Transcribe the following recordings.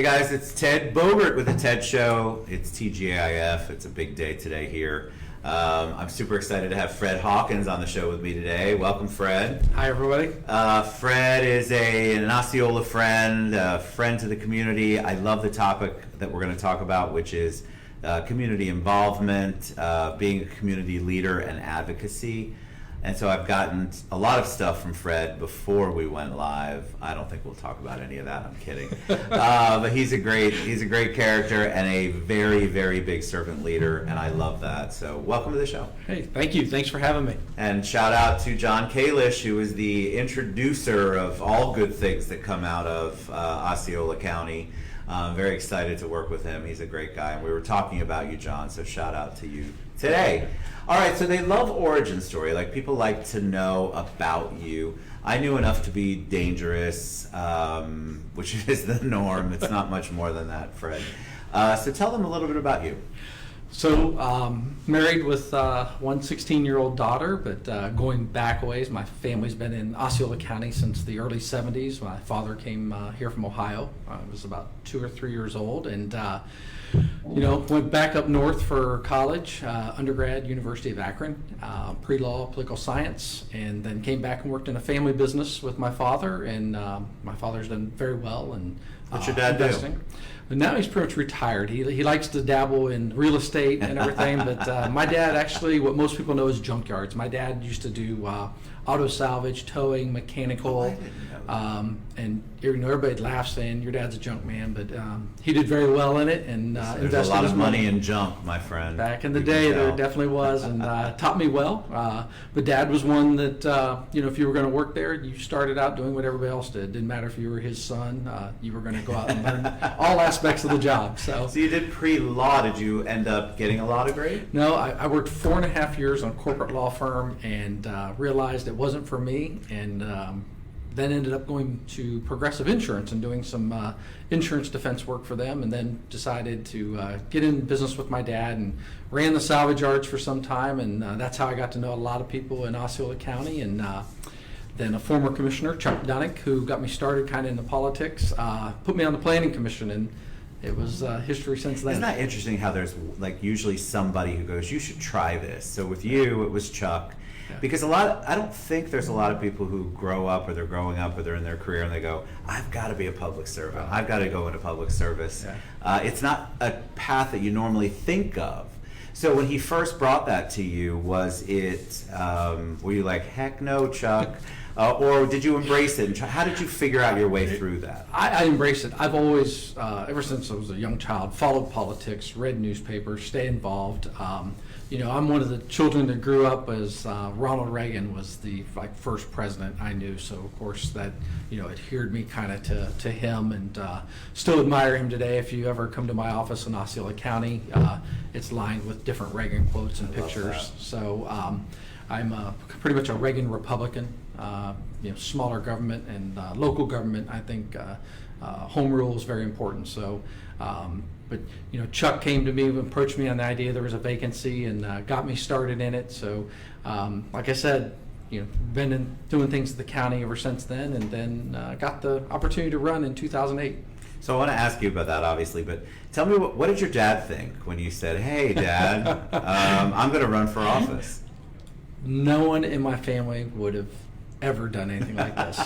Hey guys, it's Ted Bogert with the TED Show. It's TGIF. It's a big day today here. I'm super excited to have Fred Hawkins on the show with me today. Welcome, Fred. Hi, everybody. Fred is an Osceola friend, a friend to the community. I love the topic that we're going to talk about, which is community involvement, being a community leader, and advocacy. And so I've gotten a lot of stuff from Fred before we went live. I don't think we'll talk about any of that. I'm kidding. But he's a great character and a very, very big servant leader, and I love that. So welcome to the show. Hey, thank you. Thanks for having me. And shout out to John Kalish, who is the introducer of all good things that come out of Osceola County. I'm very excited to work with him. He's a great guy. And we were talking about you, John, so shout out to you today. All right, so they love origin story. Like, people like to know about you. I knew enough to be dangerous, which is the norm. It's not much more than that, Fred. So tell them a little bit about you. So, married with one 16-year-old daughter, but going back a ways, my family's been in Osceola County since the early 70s. My father came here from Ohio. I was about 2 or 3 years old, and went back up north for college, undergrad, University of Akron, pre-law, political science, and then came back and worked in a family business with my father, and my father's done very well. And what's your dad investing. do? But now he's pretty much retired. He likes to dabble in real estate and everything, but my dad actually, what most people know is junkyards. My dad used to do auto salvage, towing, mechanical, and everybody laughs saying, your dad's a junk man, but he did very well in it and invested. There's a lot of money in junk, my friend. Back in the day, there definitely was, and taught me well. But Dad was one that, if you were going to work there, you started out doing what everybody else did. Didn't matter if you were his son, you were going to go out and learn all aspects of the job. So you did pre-law. Did you end up getting a law degree? No, I worked 4.5 years on a corporate law firm and realized it wasn't for me, and then ended up going to Progressive Insurance and doing some insurance defense work for them, and then decided to get in business with my dad and ran the salvage yards for some time, and that's how I got to know a lot of people in Osceola County. And then a former commissioner, Chuck Dunnick, who got me started kind of into politics, put me on the planning commission, and it was history since then. Isn't that interesting how there's usually somebody who goes, you should try this. So with you, it was Chuck. Because I don't think there's a lot of people who grow up, or they're growing up, or they're in their career, and they go, I've got to be a public servant. I've got to go into public service. Yeah. It's not a path that you normally think of. So when he first brought that to you, was it, were you like, heck no, Chuck? Or did you embrace it? And how did you figure out your way through that? I embraced it. I've always, ever since I was a young child, followed politics, read newspapers, stayed involved. I'm one of the children that grew up as Ronald Reagan was the first president I knew. So of course that adhered me kind of to him, and still admire him today. If you ever come to my office in Osceola County, it's lined with different Reagan quotes and pictures. So I'm pretty much a Reagan Republican. Smaller government and local government. I think home rule is very important. So. But Chuck came to me and approached me on the idea there was a vacancy, and got me started in it. So, like I said, been doing things at the county ever since then, and then got the opportunity to run in 2008. So I want to ask you about that, obviously, but tell me, what did your dad think when you said, "Hey, Dad, I'm going to run for office"? No one in my family would have ever done anything like this.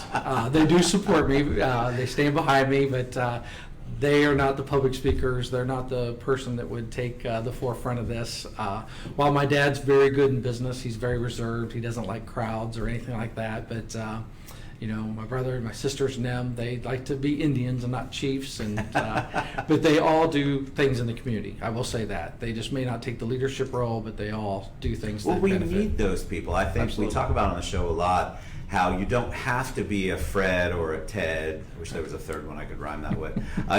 They do support me. They stand behind me, but. They are not the public speakers. They're not the person that would take the forefront of this. While my dad's very good in business, he's very reserved. He doesn't like crowds or anything like that. But my brother and my sisters and them, they like to be Indians and not chiefs. And but they all do things in the community. I will say that. They just may not take the leadership role, but they all do things that benefit. Well, we need those people. I think Absolutely. We talk about on the show a lot how you don't have to be a Fred or a Ted. I wish there was a third one I could rhyme that with.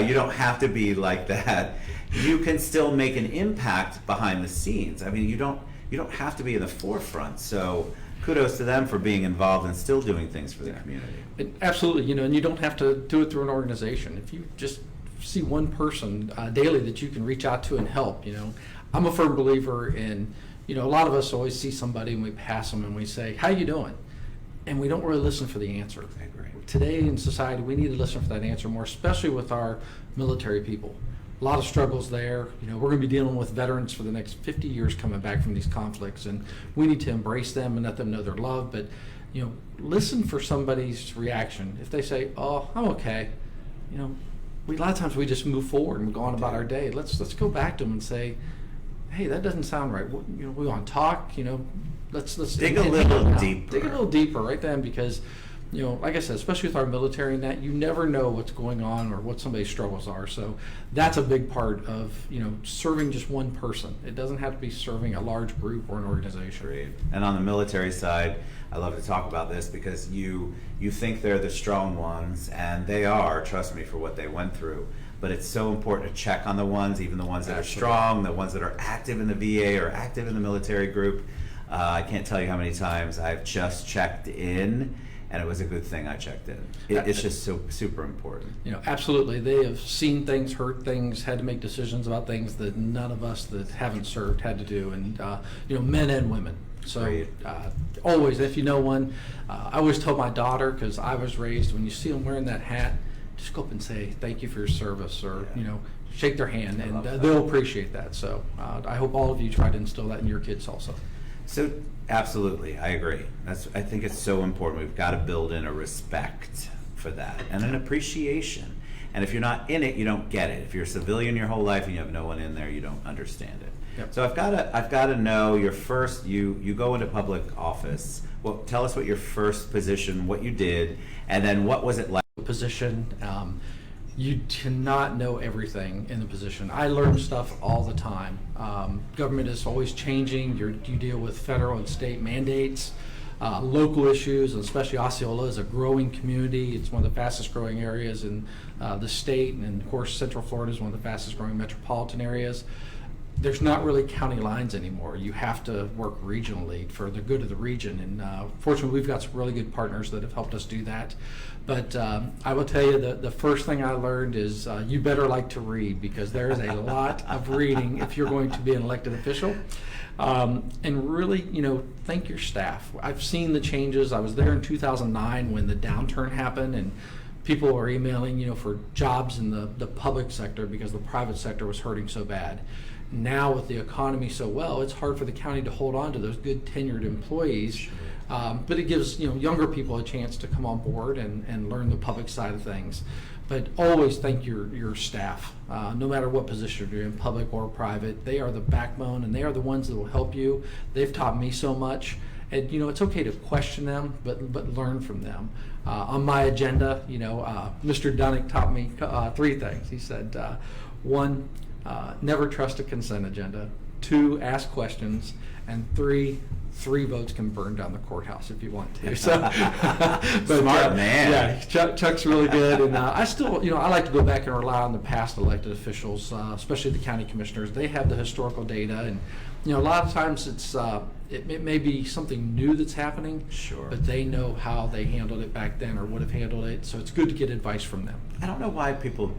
You don't have to be like that. You can still make an impact behind the scenes. I mean, you don't have to be in the forefront. So kudos to them for being involved and still doing things for the community. Absolutely, and you don't have to do it through an organization. If you just see one person daily that you can reach out to and help, I'm a firm believer in, a lot of us always see somebody and we pass them and we say, how you doing? and we don't really listen for the answer. I agree. Today in society, we need to listen for that answer more, especially with our military people. A lot of struggles there. We're going to be dealing with veterans for the next 50 years coming back from these conflicts, and we need to embrace them and let them know they're loved. But, listen for somebody's reaction. If they say, "Oh, I'm okay," a lot of times we just move forward and go on about our day. Let's go back to them and say, "Hey, that doesn't sound right. We want to talk. Let's dig a little deeper. Dig a little deeper right then, because." Like I said, especially with our military and that, you never know what's going on or what somebody's struggles are. So that's a big part of, serving just one person. It doesn't have to be serving a large group or an organization. Great. And on the military side, I love to talk about this because you think they're the strong ones, and they are, trust me, for what they went through. But it's so important to check on the ones, even the ones that Absolutely. are strong, the ones that are active in the VA or active in the military group. I can't tell you how many times I've just checked in, and it was a good thing I checked in. It's just so super important. Absolutely. They have seen things, heard things, had to make decisions about things that none of us that haven't served had to do, and men and women. So always, if you know one, I always tell my daughter, because I was raised, when you see them wearing that hat, just go up and say thank you for your service, or shake their hand, and they'll appreciate that. So I hope all of you try to instill that in your kids also. So absolutely, I agree. I think it's so important. We've got to build in a respect for that and an appreciation. And if you're not in it, you don't get it. If you're a civilian your whole life and you have no one in there, you don't understand it. Yep. So I've got to know your first. You go into public office. Well, tell us what your first position, what you did, and then what was it like? Position. You cannot know everything in the position. I learn stuff all the time. Government is always changing. You deal with federal and state mandates, local issues, and especially Osceola is a growing community. It's one of the fastest growing areas in the state, and of course Central Florida is one of the fastest growing metropolitan areas. There's not really county lines anymore. You have to work regionally for the good of the region, and fortunately we've got some really good partners that have helped us do that. But I will tell you that the first thing I learned is you better like to read, because there is a lot of reading if you're going to be an elected official. And really, thank your staff. I've seen the changes. I was there in 2009 when the downturn happened, and people were emailing, for jobs in the public sector because the private sector was hurting so bad. Now with the economy so well, it's hard for the county to hold on to those good tenured employees. Sure. But it gives younger people a chance to come on board and learn the public side of things. But always thank your staff, no matter what position you're in, public or private. They are the backbone, and they are the ones that will help you. They've taught me so much. And it's okay to question them, but learn from them. On my agenda, Mr. Dunnick taught me 3 things. He said, 1, never trust a consent agenda. 2, ask questions. And 3 votes can burn down the courthouse if you want to. So, but, smart man. Yeah, Chuck's really good, and I still, I like to go back and rely on the past elected officials, especially the county commissioners. They have the historical data, and a lot of times it may be something new that's happening. Sure. But they know how they handled it back then or would have handled it, so it's good to get advice from them. I don't know why people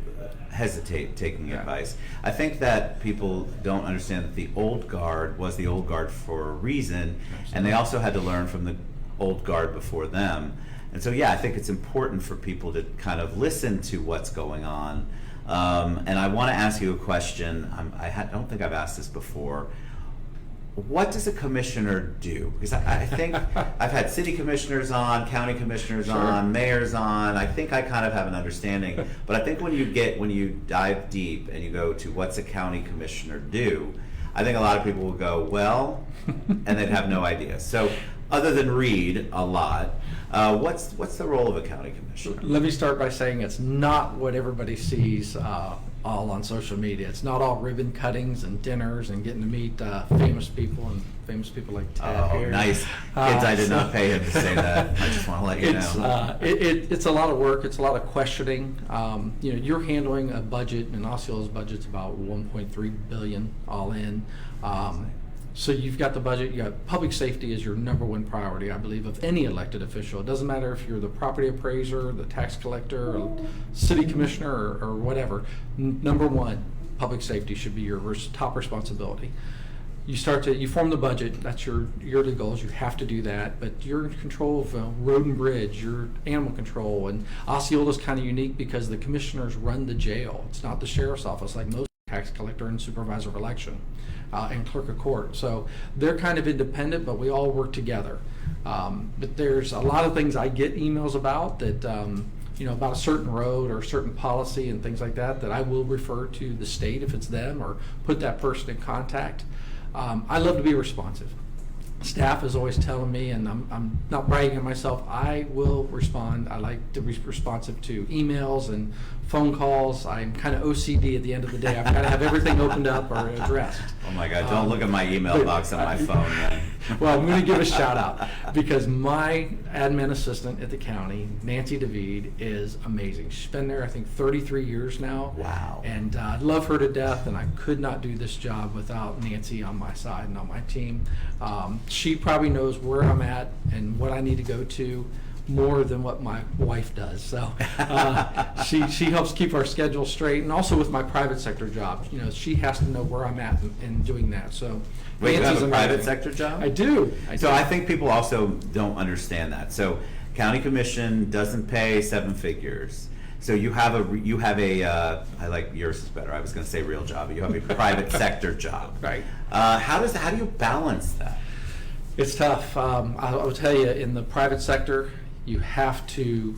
hesitate taking advice. I think that people don't understand that the old guard was the old guard for a reason, and they also had to learn from the old guard before them. And so, I think it's important for people to kind of listen to what's going on. And I want to ask you a question. I don't think I've asked this before. What does a commissioner do? Because I think I've had city commissioners on, county commissioners on, mayors on. I think I kind of have an understanding. But I think when you dive deep and you go to what's a county commissioner do, I think a lot of people will go, well, and they'd have no idea. So other than read a lot, what's the role of a county commissioner? Let me start by saying it's not what everybody sees all on social media. It's not all ribbon cuttings and dinners and getting to meet famous people like Ted. Oh, here. nice. Kids, I did not pay him to say that. I just want to let you know. It's a lot of work. It's a lot of questioning. You're handling a budget, and Osceola's budget's about $1.3 billion all in. So you've got the budget. You got public safety is your number 1 priority, I believe, of any elected official. It doesn't matter if you're the property appraiser, the tax collector, or city commissioner, or whatever. Number 1, public safety should be your top responsibility. you form the budget. That's your yearly goals. You have to do that, but you're in control of road and bridge, your animal control, and Osceola is kind of unique because the commissioners run the jail. It's not the sheriff's office like most tax collector and supervisor of election and clerk of court. So they're kind of independent, but we all work together. But there's a lot of things I get emails about that. About a certain road or a certain policy and things like that I will refer to the state if it's them or put that person in contact. I love to be responsive. Staff is always telling me, and I'm not bragging on myself, I will respond. I like to be responsive to emails and phone calls. I'm kind of OCD at the end of the day. I've got to have everything opened up or addressed. Oh my God, don't look at my email box on my phone then. Well, I'm going to give a shout out because my admin assistant at the county, Nancy David, is amazing. She's been there, I think, 33 years now. Wow. And I love her to death, and I could not do this job without Nancy on my side and on my team. She probably knows where I'm at and what I need to go to more than what my wife does. So she helps keep our schedule straight, and also with my private sector job, she has to know where I'm at in doing that. So wait, you have a amazing. private sector job? I do. So I think people also don't understand that. So county commission doesn't pay 7 figures. So you have a I like yours is better. I was going to say real job, but you have a private sector job. Right. How do you balance that? It's tough. I will tell you, in the private sector, you have to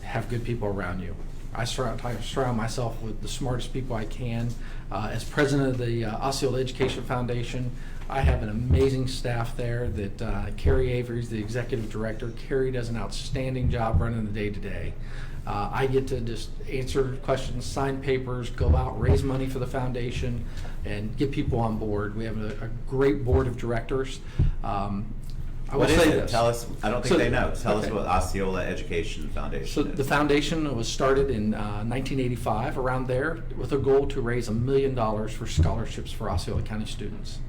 have good people around you. I surround myself with the smartest people I can. As president of the Osceola Education Foundation, I have an amazing staff there that Carrie Avery is the executive director. Carrie does an outstanding job running the day-to-day. I get to just answer questions, sign papers, go out, raise money for the foundation, and get people on board. We have a great board of directors. What is it? Tell us. I don't think they know. Tell us okay. what Osceola Education Foundation So is. the foundation was started in 1985, around there, with a goal to raise $1 million for scholarships for Osceola County students.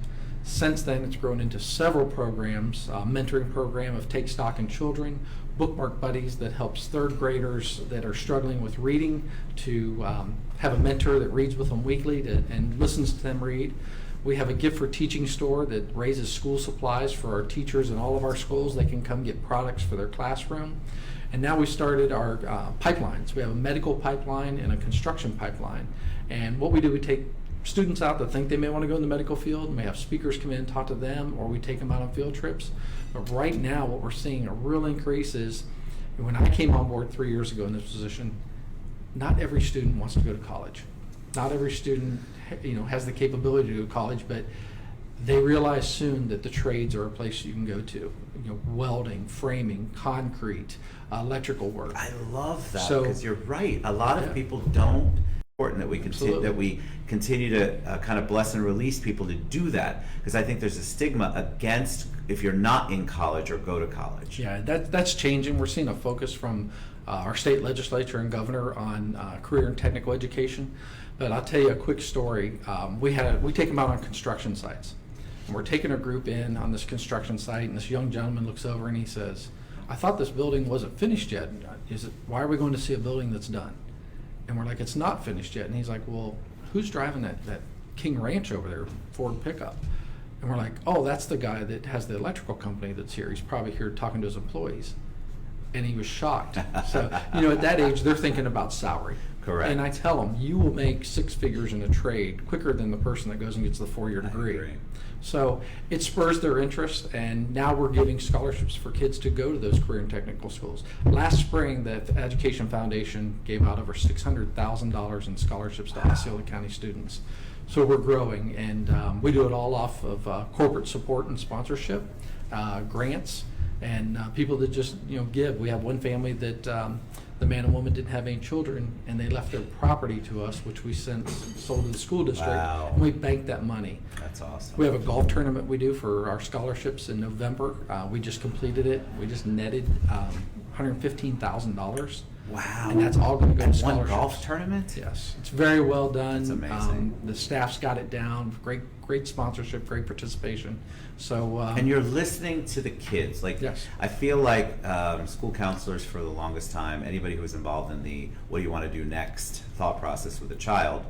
Since then, it's grown into several programs, a mentoring program of Take Stock in Children, Bookmark Buddies that helps third graders that are struggling with reading to have a mentor that reads with them weekly and listens to them read. We have a Gift for Teaching store that raises school supplies for our teachers in all of our schools. They can come get products for their classroom. And now we started our pipelines. We have a medical pipeline and a construction pipeline. And what we do, we take students out that think they may want to go in the medical field, and we have speakers come in and talk to them, or we take them out on field trips. But right now, what we're seeing a real increase is, when I came on board 3 years ago in this position, not every student wants to go to college. Not every student has the capability to go to college, but they realize soon that the trades are a place you can go to. Welding, framing, concrete, electrical work. I love that So- because you're right. A lot of Yeah. people don't. Important that Absolutely. we continue to kind of bless and release people to do that, because I think there's a stigma against if you're not in college or go to college. Yeah, that's changing. We're seeing a focus from our state legislature and governor on career and technical education. But I'll tell you a quick story. We take them out on construction sites. And we're taking a group in on this construction site, and this young gentleman looks over and he says, I thought this building wasn't finished yet. Why are we going to see a building that's done? And we're like, it's not finished yet. And he's like, well, who's driving that King Ranch over there, Ford pickup? And we're like, oh, that's the guy that has the electrical company that's here. He's probably here talking to his employees. And he was shocked. So, at that age, they're thinking about salary. Correct. And I tell them, you will make 6 figures in a trade quicker than the person that goes and gets the 4-year degree. agree. So it spurs their interest, and now we're giving scholarships for kids to go to those career and technical schools. Last spring, the Education Foundation gave out over $600,000 in scholarships to Osceola County students. So we're growing, and we do it all off of corporate support and sponsorship, grants, and people that just give. We have one family that the man and woman didn't have any children, and they left their property to us, which we sold to the school district. Wow. And we banked that money. That's awesome. We have a golf tournament we do for our scholarships in November. We just completed it. We just netted $115,000. Wow. And that's all going to go to And scholarships. one golf tournament? Yes, it's very well done. That's amazing. The staff's got it down. Great sponsorship, great participation. So And you're listening to the kids. Like, Yes. I feel like school counselors for the longest time, anybody who was involved in the what do you want to do next thought process with a child,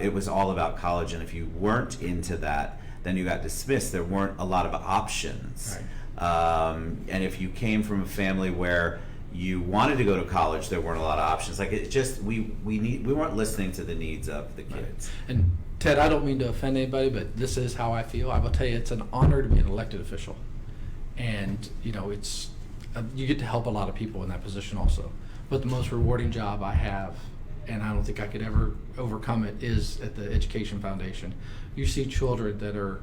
it was all about college. And if you weren't into that, then you got dismissed. There weren't a lot of options. And if you came from a family where you wanted to go to college, there weren't a lot of options. Like it just, we weren't listening to the needs of the kids. And Ted, I don't mean to offend anybody, but this is how I feel. I will tell you, it's an honor to be an elected official. And, it's, you get to help a lot of people in that position also. But the most rewarding job I have, and I don't think I could ever overcome it, is at the Education Foundation. You see children that are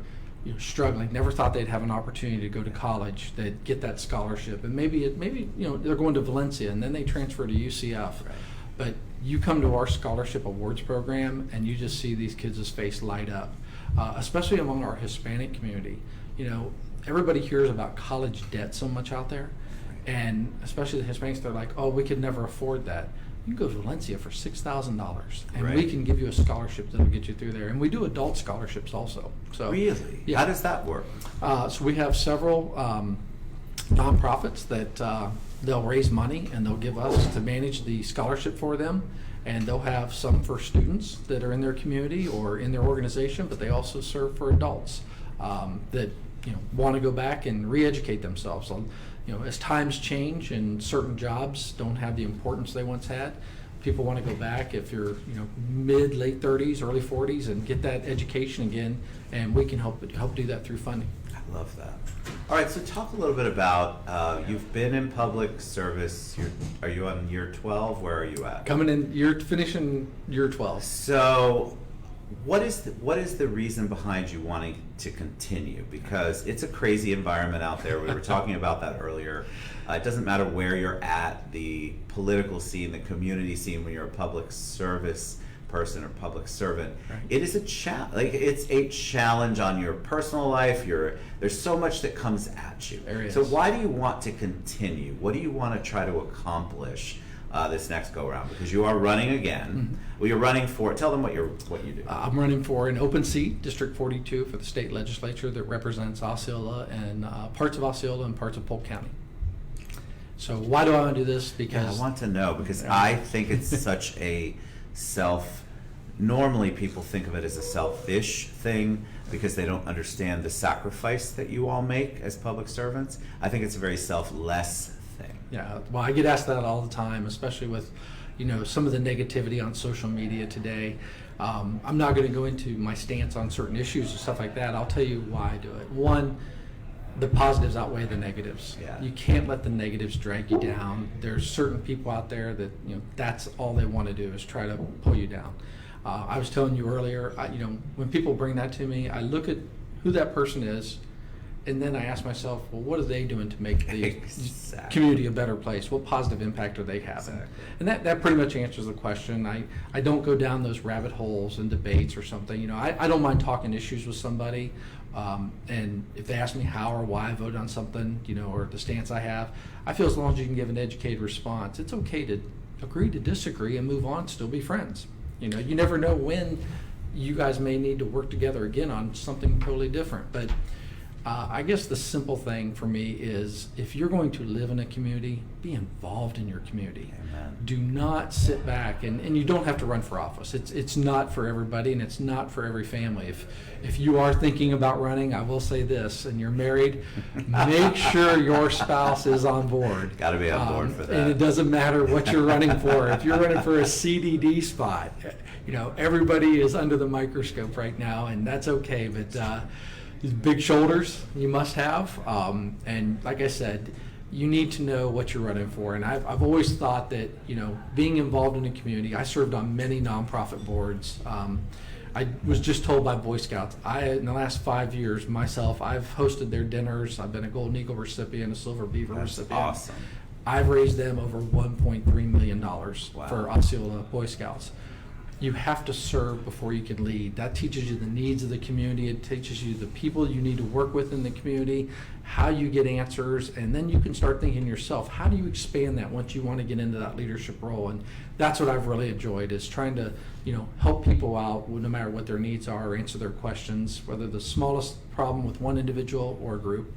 struggling, never thought they'd have an opportunity to go to college, they'd get that scholarship, and maybe they're going to Valencia and then they transfer to UCF. Right. But you come to our scholarship awards program and you just see these kids' face light up, especially among our Hispanic community. Everybody hears about college debt so much out there, and especially the Hispanics, they're like, oh, we could never afford that. You can go to Valencia for $6,000, and we can give you a scholarship that'll get you through there. And we do adult scholarships also. So really, yeah. How does that work? So we have several nonprofits that they'll raise money and they'll give us to manage the scholarship for them. And they'll have some for students that are in their community or in their organization, but they also serve for adults that want to go back and re-educate themselves. So, as times change and certain jobs don't have the importance they once had, people want to go back if you're mid, late 30s, early 40s and get that education again, and we can help do that through funding. I love that. All right, so talk a little bit about, you've been in public service. Are you on year 12? Where are you at? You're finishing year 12. So what is the reason behind you wanting to continue? Because it's a crazy environment out there. We were talking about that earlier. It doesn't matter where you're at, the political scene, the community scene, when you're a public service person or public servant. Right. It is it's a challenge on your personal life. There's so much that comes at you. So why do you want to continue? What do you want to try to accomplish this next go around? Because you are running again. Mm-hmm. Well, you're running for, tell them what you do. I'm running for an open seat, District 42, for the state legislature that represents Osceola and parts of Osceola and parts of Polk County. So why do I want to do this? Because I want to know, because I think it's such a normally people think of it as a selfish thing because they don't understand the sacrifice that you all make as public servants. I think it's a very selfless thing. Yeah, well, I get asked that all the time, especially with some of the negativity on social media today. I'm not going to go into my stance on certain issues and stuff like that. I'll tell you why I do it. One, the positives outweigh the negatives. Yeah. You can't let the negatives drag you down. There's certain people out there that that's all they want to do is try to pull you down. I was telling you earlier, when people bring that to me, I look at who that person is, and then I ask myself, well, what are they doing to make the community a better place? What positive impact are they having? Exactly. And that pretty much answers the question. I don't go down those rabbit holes and debates or something. I don't mind talking issues with somebody. And if they ask me how or why I vote on something, or the stance I have, I feel as long as you can give an educated response, it's okay to agree to disagree and move on, still be friends. You never know when you guys may need to work together again on something totally different. But I guess the simple thing for me is, if you're going to live in a community, be involved in your community. Amen. Do not sit back, and you don't have to run for office. It's not for everybody, and it's not for every family. If you are thinking about running, I will say this, and you're married, make sure your spouse is on board. Got to be on board for that. And it doesn't matter what you're running for. If you're running for a CDD spot, everybody is under the microscope right now, and that's okay. But these big shoulders you must have, and like I said, you need to know what you're running for. And I've always thought that being involved in a community. I served on many nonprofit boards. I was just told by Boy Scouts, in the last 5 years myself, I've hosted their dinners. I've been a Golden Eagle recipient, a Silver Beaver recipient. Awesome. I've raised them over $1.3 million for Osceola Boy Scouts. You have to serve before you can lead. That teaches you the needs of the community. It teaches you the people you need to work with in the community, how you get answers, and then you can start thinking yourself, how do you expand that once you want to get into that leadership role? And that's what I've really enjoyed, is trying to help people out no matter what their needs are, answer their questions, whether the smallest problem with one individual or a group.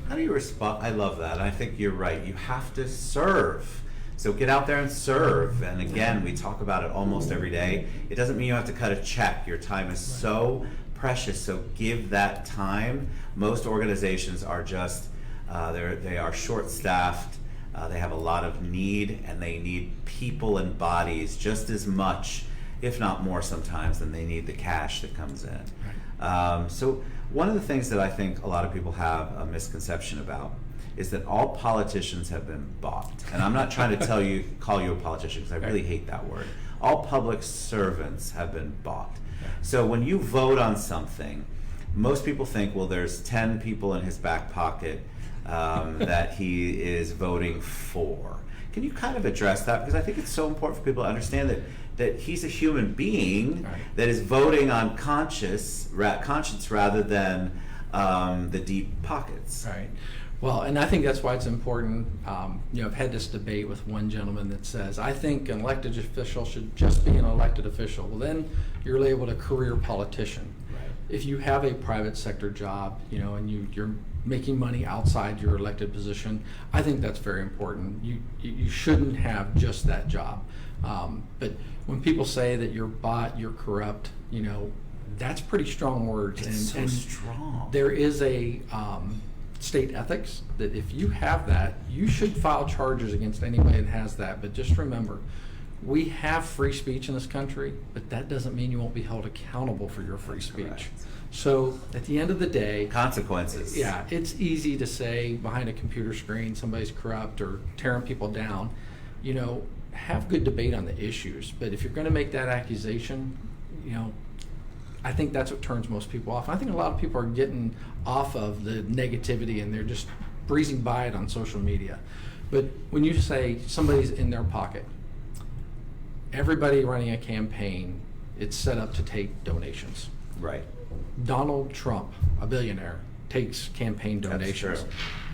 How do you respond? I love that. I think you're right. You have to serve. So get out there and serve. And again, we talk about it almost every day. It doesn't mean you have to cut a check. Your time is so precious, so give that time. Most organizations are just, they are short-staffed, they have a lot of need, and they need people and bodies just as much, if not more sometimes, than they need the cash that comes in. So one of the things that I think a lot of people have a misconception about is that all politicians have been bought. And I'm not trying to call you a politician, because I really hate that word. All public servants have been bought. So when you vote on something, most people think, well, there's 10 people in his back pocket that he is voting for. Can you kind of address that? Because I think it's so important for people to understand that he's a human being that is voting on conscience rather than the deep pockets. Right. Well, and I think that's why it's important. I've had this debate with one gentleman that says, I think an elected official should just be an elected official. Well, then you're labeled a career politician. Right. If you have a private sector job, and you're making money outside your elected position, I think that's very important. You shouldn't have just that job. But when people say that you're bought, you're corrupt, that's pretty strong words. It's strong. There is a state ethics that if you have that, you should file charges against anybody that has that. But just remember, we have free speech in this country, but that doesn't mean you won't be held accountable for your free speech. Correct. So at the end of the day, consequences. Yeah, it's easy to say behind a computer screen somebody's corrupt or tearing people down. Have good debate on the issues, but if you're going to make that accusation, I think that's what turns most people off. I think a lot of people are getting off of the negativity and they're just breezing by it on social media. But when you say somebody's in their pocket, everybody running a campaign, it's set up to take donations. Right. Donald Trump, a billionaire, takes campaign donations. That's true.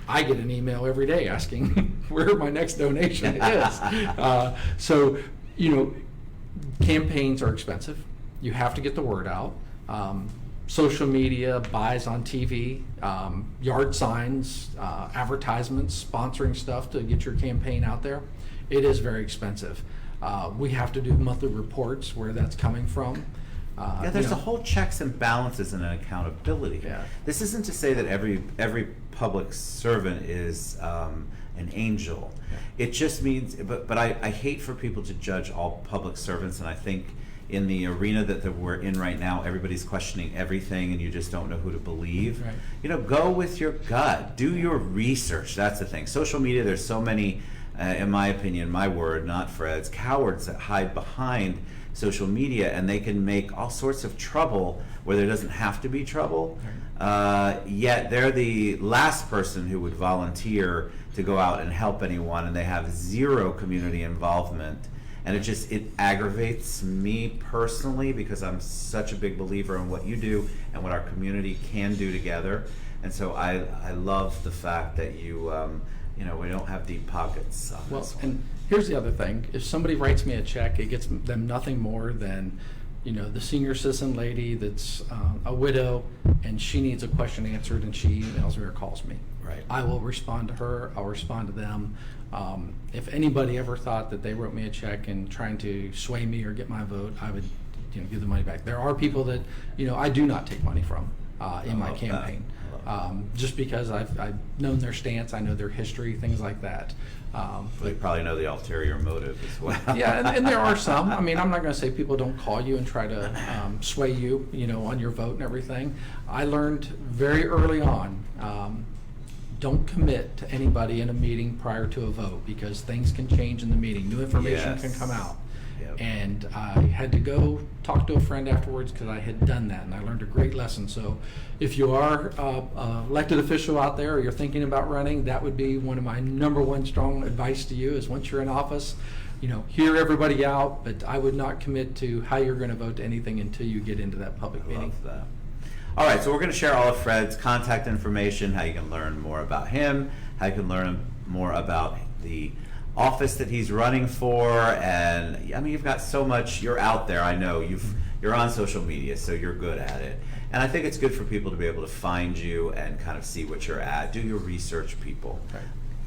I get an email every day asking where my next donation is. So, campaigns are expensive. You have to get the word out. Social media, buys on TV, yard signs, advertisements, sponsoring stuff to get your campaign out there. It is very expensive. We have to do monthly reports where that's coming from. There's a whole checks and balances and an accountability. Yeah. This isn't to say that every public servant is an angel. Yeah. It just means, but I hate for people to judge all public servants, and I think in the arena that we're in right now, everybody's questioning everything, and you just don't know who to believe. Right. Go with your gut. Do your research. That's the thing. Social media, there's so many, in my opinion, my word, not Fred's, cowards that hide behind social media, and they can make all sorts of trouble where there doesn't have to be trouble. Yet they're the last person who would volunteer to go out and help anyone, and they have zero community involvement. And it aggravates me personally, because I'm such a big believer in what you do and what our community can do together. And so I love the fact that we don't have deep pockets on this one. And here's the other thing. If somebody writes me a check, it gets them nothing more than, the senior citizen lady that's a widow, and she needs a question answered, and she emails me or calls me. Right. I will respond to her. I'll respond to them. If anybody ever thought that they wrote me a check and trying to sway me or get my vote, I would, give the money back. There are people that, I do not take money from in my campaign. Just because I've known their stance, I know their history, things like that. They probably know the ulterior motive as well. Yeah, and there are some. I mean, I'm not going to say people don't call you and try to sway you, on your vote and everything. I learned very early on, don't commit to anybody in a meeting prior to a vote, because things can change in the meeting. New information can come out. Yep. And I had to go talk to a friend afterwards because I had done that, and I learned a great lesson. So if you are an elected official out there, or you're thinking about running, that would be one of my number one strong advice to you, is once you're in office, hear everybody out, but I would not commit to how you're going to vote to anything until you get into that public meeting. Love that. All right, so we're going to share all of Fred's contact information, how you can learn more about him, how you can learn more about the office that he's running for, and I mean, you've got so much. You're out there. I know you're on social media, so you're good at it. And I think it's good for people to be able to find you and kind of see what you're at. Do your research, people. Okay.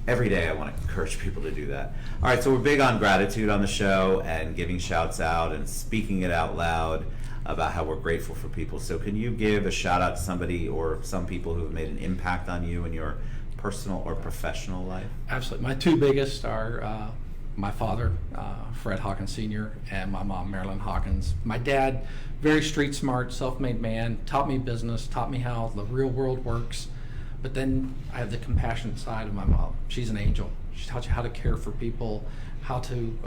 every day I want to encourage people to do that. All right, so we're big on gratitude on the show and giving shouts out and speaking it out loud about how we're grateful for people. So can you give a shout out to somebody or some people who have made an impact on you in your personal or professional life? Absolutely. My two biggest are my father, Fred Hawkins Jr., and my mom, Marilyn Hawkins. My dad, very street smart, self-made man, taught me business, taught me how the real world works. But then I have the compassionate side of my mom. She's an angel. She taught you how to care for people, how to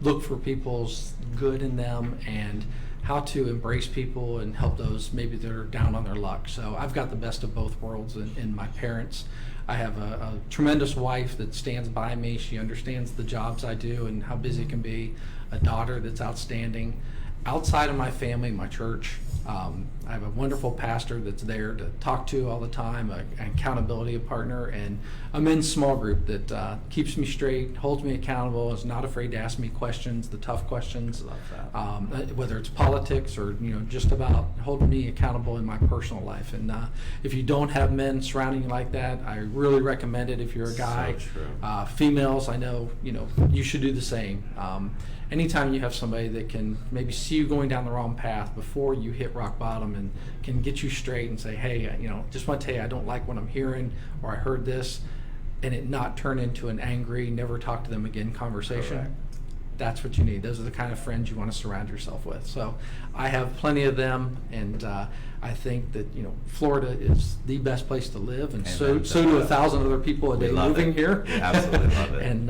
look for people's good in them, and how to embrace people and help those maybe that are down on their luck. So I've got the best of both worlds in my parents. I have a tremendous wife that stands by me. She understands the jobs I do and how busy it can be. A daughter that's outstanding. Outside of my family, my church, I have a wonderful pastor that's there to talk to all the time, an accountability partner, and a men's small group that keeps me straight, holds me accountable, is not afraid to ask me questions, the tough questions. Love that. Whether it's politics or just about holding me accountable in my personal life. And if you don't have men surrounding you like that, I really recommend it. If you're a guy, So true. Females, I know you should do the same. Anytime you have somebody that can maybe see you going down the wrong path before you hit rock bottom and can get you straight and say, hey, just want to tell you I don't like what I'm hearing, or I heard this, and it not turn into an angry, never talk to them again conversation. Correct. That's what you need. Those are the kind of friends you want to surround yourself with. So I have plenty of them, and I think that Florida is the best place to live, and so do 1,000 other people a day moving here. We absolutely love it. And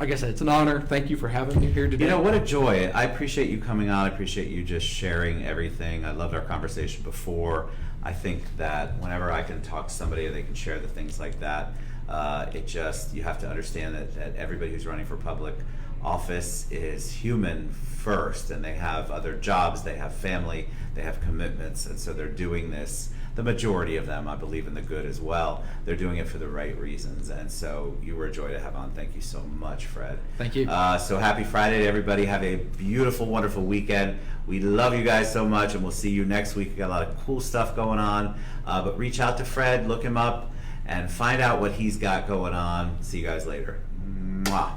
like I said, it's an honor. Thank you for having me here today. What a joy. I appreciate you coming on. I appreciate you just sharing everything. I loved our conversation before. I think that whenever I can talk to somebody and they can share the things like that, you have to understand that everybody who's running for public office is human first, and they have other jobs, they have family, they have commitments, and so they're doing this. The majority of them, I believe in the good as well. They're doing it for the right reasons, and so you were a joy to have on. Thank you so much, Fred. Thank you. So happy Friday to everybody. Have a beautiful, wonderful weekend. We love you guys so much, and we'll see you next week. We got a lot of cool stuff going on, but reach out to Fred, look him up, and find out what he's got going on. See you guys later. Mwah.